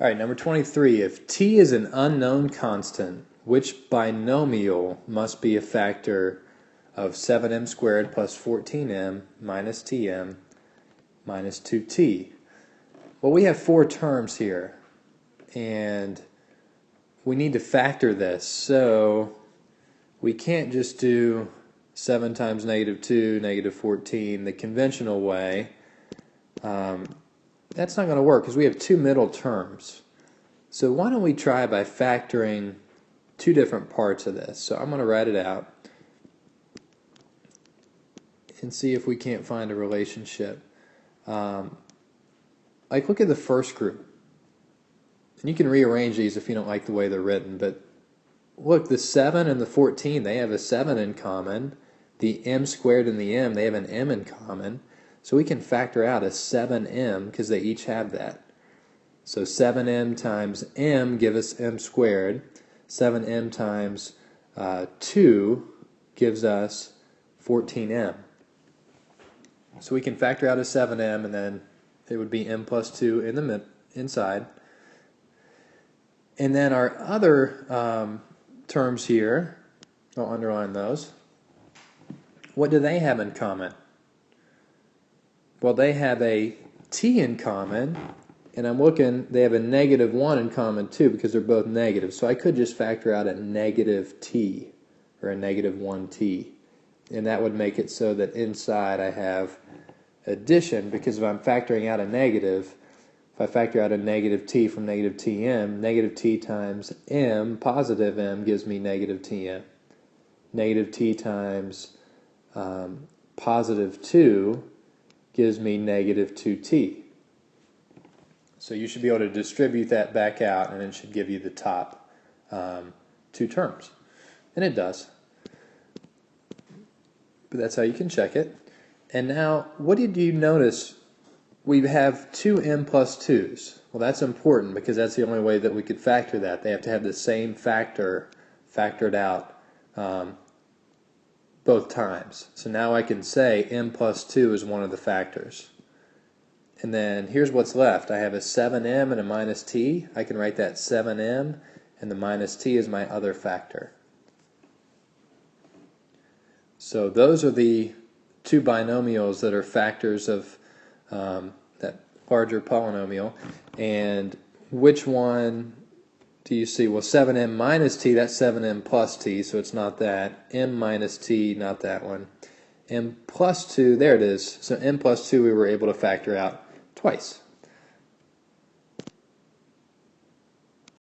All right, number 23. If t is an unknown constant, which binomial must be a factor of 7m squared plus 14m minus tm minus 2t? Well, we have four terms here, and we need to factor this. So we can't just do 7 times negative 2, negative 14 the conventional way. That's not going to work because we have two middle terms. So why don't we try by factoring two different parts of this. So I'm going to write it out and see if we can't find a relationship. Like, look at the first group. And you can rearrange these if you don't like the way they're written, but look, the 7 and the 14, they have a 7 in common. The m squared and the m, they have an m in common. So we can factor out a 7m because they each have that. So 7m times m give us m squared. 7m times 2 gives us 14m. So we can factor out a 7m, and then it would be m plus 2 in the inside. And then our other terms here, I'll underline those. What do they have in common? Well, they have a t in common, and I'm looking, they have a negative 1 in common too because they're both negative. So I could just factor out a negative t, or a negative 1t. And that would make it so that inside I have addition, because if I'm factoring out a negative, if I factor out a negative t from negative tm, negative t times m, positive m, gives me negative tm. Negative t times positive 2 gives me negative 2t. So you should be able to distribute that back out, and it should give you the top two terms. And it does. But that's how you can check it. And now, what did you notice? We have two m plus 2's. Well, that's important because that's the only way that we could factor that. They have to have the same factor factored out both times. So now I can say m plus 2 is one of the factors. And then here's what's left. I have a 7m and a minus t. I can write that 7m, and the minus t is my other factor. So those are the two binomials that are factors of that larger polynomial. And which one do you see? Well, 7m minus t, that's 7m plus t, so it's not that. M minus t, not that one. M plus 2, there it is. So m plus 2 we were able to factor out twice.